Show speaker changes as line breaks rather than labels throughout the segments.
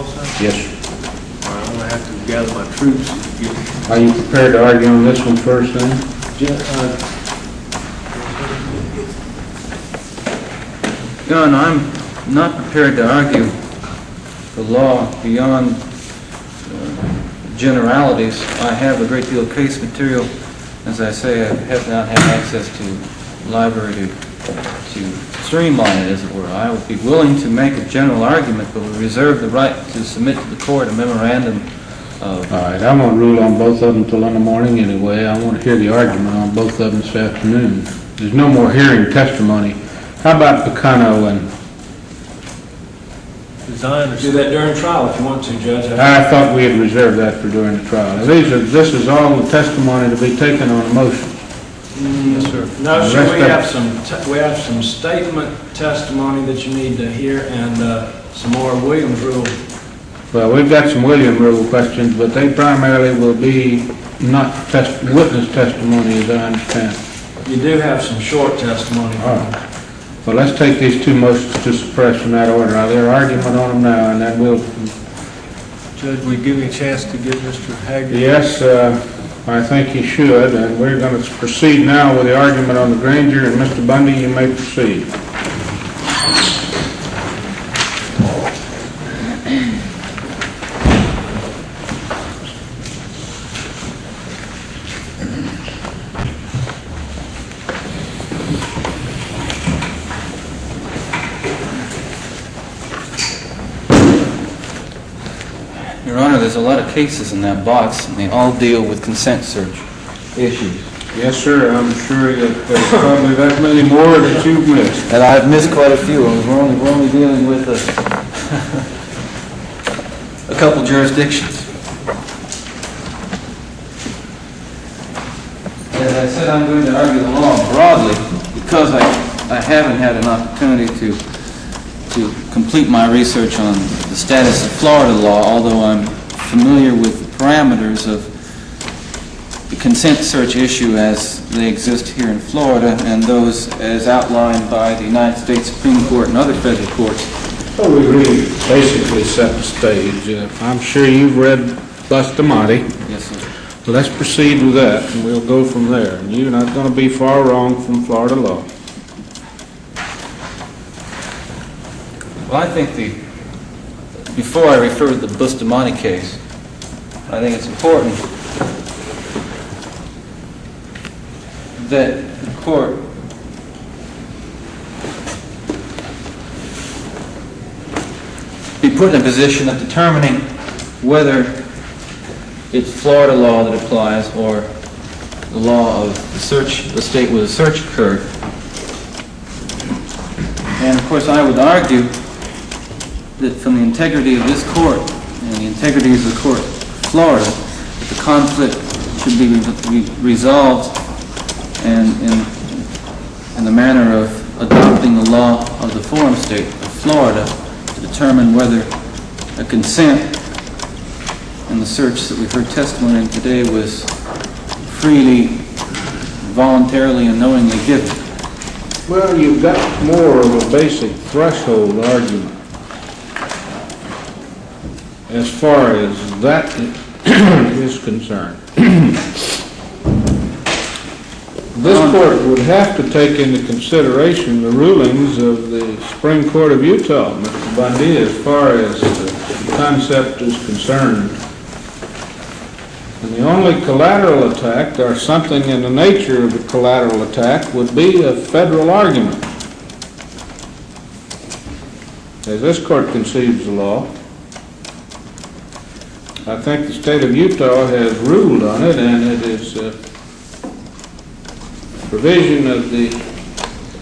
also?
Yes, sir.
All right, I'm going to have to gather my troops.
Are you prepared to argue on this one first, then?
Your Honor, I'm not prepared to argue the law beyond generalities. I have a great deal of case material. As I say, I have not had access to the library to streamline it, as it were. I would be willing to make a general argument, but we reserve the right to submit to the court a memorandum of...
All right, I won't rule on both of them until in the morning anyway. I want to hear the argument on both of them this afternoon. There's no more hearing testimony. How about Picano and...
Do that during trial if you want to, Judge.
I thought we had reserved that for during the trial. This is all the testimony to be taken on a motion.
Yes, sir. No, sir, we have some statement testimony that you need to hear and some more Williams rule.
Well, we've got some William rule questions, but they primarily will be not witness testimony, as I understand.
You do have some short testimony.
All right. Well, let's take these two motions to suppress in that order. Are there argument on them now, and then we'll...
Judge, will you give me a chance to get Mr. Haggard?
Yes, I think you should, and we're going to proceed now with the argument on the Granger, and Mr. Bundy, you may proceed.
Your Honor, there's a lot of cases in that box, and they all deal with consent search issues.
Yes, sir. I'm sure that there's probably that many more that you've missed.
And I've missed quite a few. We're only dealing with a couple jurisdictions. As I said, I'm going to argue the law broadly because I haven't had an opportunity to complete my research on the status of Florida law, although I'm familiar with the parameters of the consent search issue as they exist here in Florida and those as outlined by the United States Supreme Court and other federal courts.
Well, we really basically set the stage. I'm sure you've read Bustamante.
Yes, sir.
Let's proceed with that, and we'll go from there. And you're not going to be far wrong from Florida law.
Well, I think before I refer to the Bustamante case, I think it's important that the court be put in a position of determining whether it's Florida law that applies or the law of the state where the search occurred. And of course, I would argue that from the integrity of this court and the integrity of the court of Florida, that the conflict should be resolved in the manner of adopting the law of the forum state of Florida to determine whether a consent in the search that we've heard testimony in today was freely, voluntarily, and knowingly given.
Well, you've got more of a basic threshold argument as far as that is concerned. This court would have to take into consideration the rulings of the Supreme Court of Utah, Mr. Bundy, as far as the concept is concerned. And the only collateral attack, or something in the nature of a collateral attack, would be a federal argument. As this court conceives the law, I think the state of Utah has ruled on it, and it is a provision of the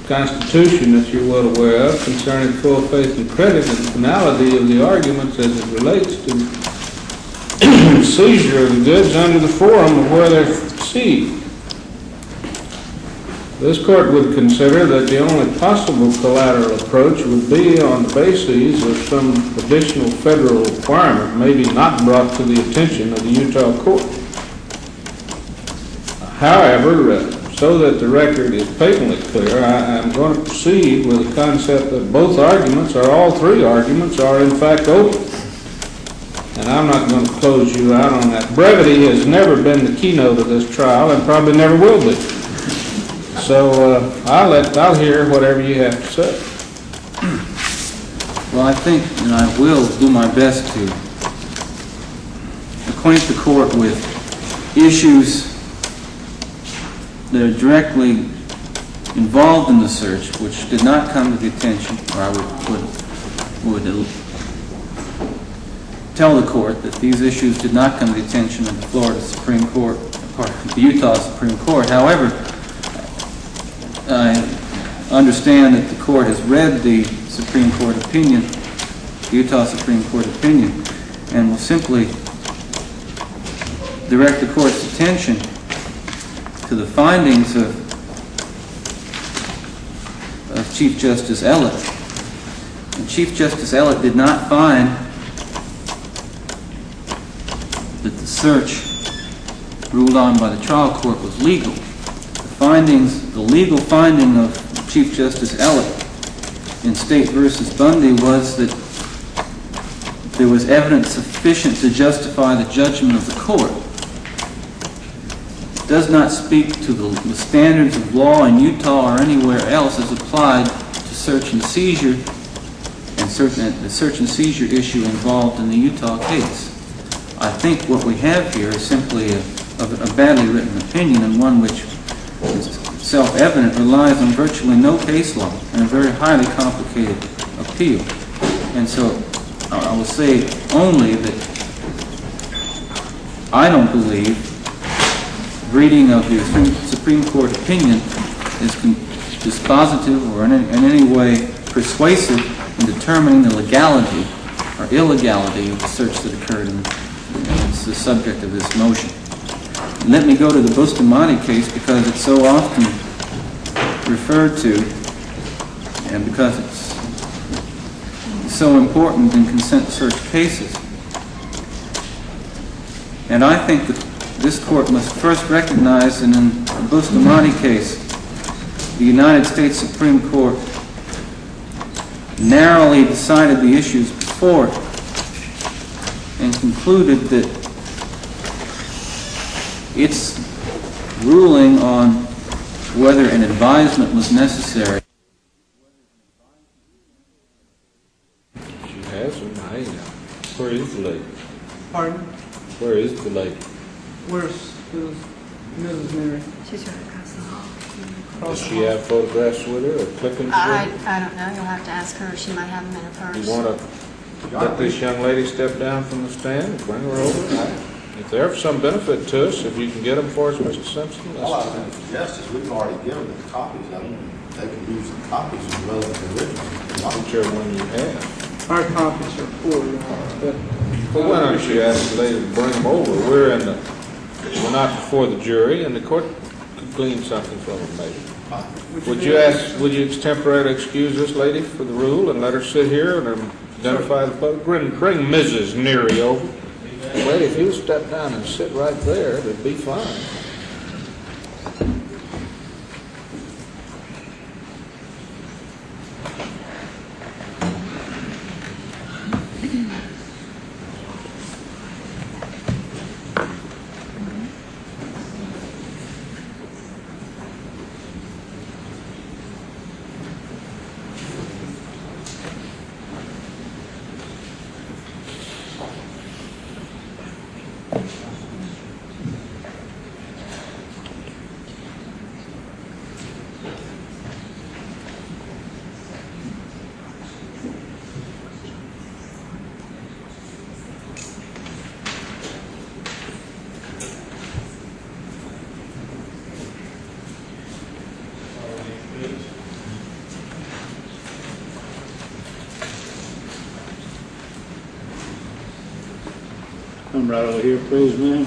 Constitution that you're well aware of concerning full faith and credit and finality of the arguments as it relates to seizure of the goods under the forum of where they're seized. This court would consider that the only possible collateral approach would be on the basis of some additional federal requirement, maybe not brought to the attention of the Utah court. However, so that the record is patently clear, I'm going to proceed with the concept that both arguments, or all three arguments, are in fact open. and I'm not going to close you out on that. Brevity has never been the keynote of this trial and probably never will be. So I'll hear whatever you have to say.
Well, I think, and I will do my best to acquaint the court with issues that are directly involved in the search, which did not come to the attention, or I would tell the court that these issues did not come to the attention of the Florida Supreme Court, or the Utah Supreme Court. However, I understand that the court has read the Supreme Court opinion, the Utah Supreme Court opinion, and will simply direct the court's attention to the findings of Chief Justice Ellett. And Chief Justice Ellett did not find that the search ruled on by the trial court was legal. The legal finding of Chief Justice Ellett in State v. Bundy was that there was evidence sufficient to justify the judgment of the court. It does not speak to the standards of law in Utah or anywhere else as applied to search and seizure, and the search and seizure issue involved in the Utah case. I think what we have here is simply a badly written opinion, and one which is self-evident, relies on virtually no case law, and a very highly complicated appeal. And so I will say only that I don't believe reading of the Supreme Court opinion is dispositive or in any way persuasive in determining the legality or illegality of the search that occurred, and it's the subject of this motion. Let me go to the Bustamante case because it's so often referred to and because it's so important in consent search cases. And I think that this court must first recognize that in the Bustamante case, the United States Supreme Court narrowly decided the issues before it and concluded that its ruling on whether an advisement was necessary.
She has them. Where is the lady?
Pardon?
Where is the lady?
Where's Mrs. Neary?
She's right across the hall.
Does she have photographs with her or clippings with her?
I don't know. You'll have to ask her. She might have them in her purse.
You want to let this young lady step down from the stand and bring her over? If they're of some benefit to us, if you can get them for us, Mr. Simpson,
All I was going to suggest is we've already given them copies of them. They can use the copies as well as the originals.
whichever one you have.
Our copies are poor, Your Honor, but
Well, why don't you ask the lady to bring them over? We're not before the jury, and the court could glean something from them, maybe. Would you extemporarily excuse this lady for the rule and let her sit here and identify the photo? Bring Mrs. Neary over. Lady, if you'll step down and sit right there, it'd be fine.
Come right over here, please, ma'am.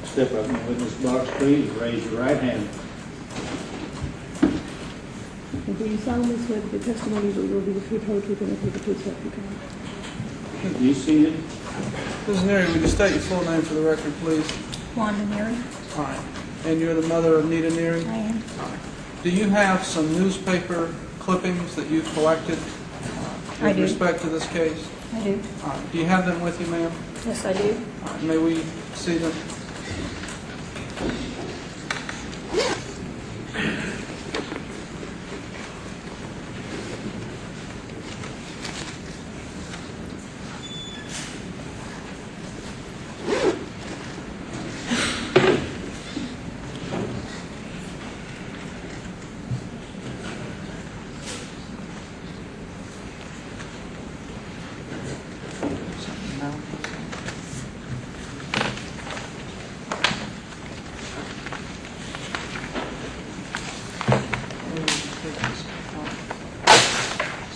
Step up in the witness box, please. Raise your right hand.
And do you solemnly swear that the testimony you will be the truth, whole truth, and nothing but the truth, self you can?
You see it?
Mrs. Neary, would you state your full name for the record, please?
Wanda Neary.
All right. And you're the mother of Nita Neary?
I am.
All right. Do you have some newspaper clippings that you collected
I
with
do.
respect to this case?
I do.
All right, do you have them with you, ma'am?
Yes, I do.
All right, may we see them?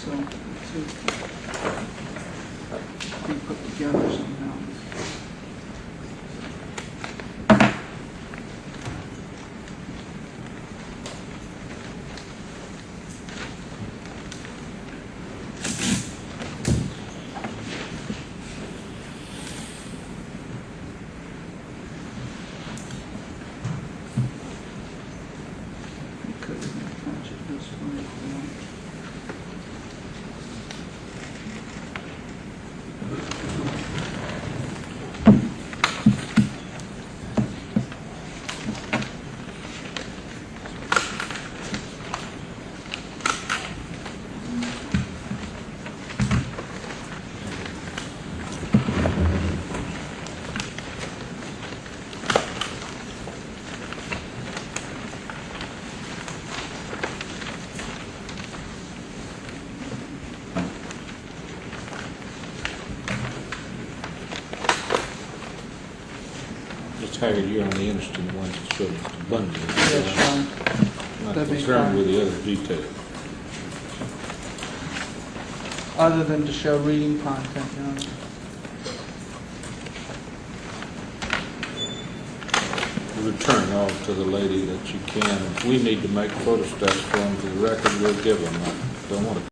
So, be put together somehow. You could attach it this way if you want.
Mr. Haggard, you're only interested in the ones that show Mr. Bundy.
Yes, Your Honor.
Not
That'd be
concerned
fine.
with the other details.
Other than to show reading content, Your Honor.
Return all to the lady that you can. If we need to make photostats for them to the record, we'll give them. I don't want to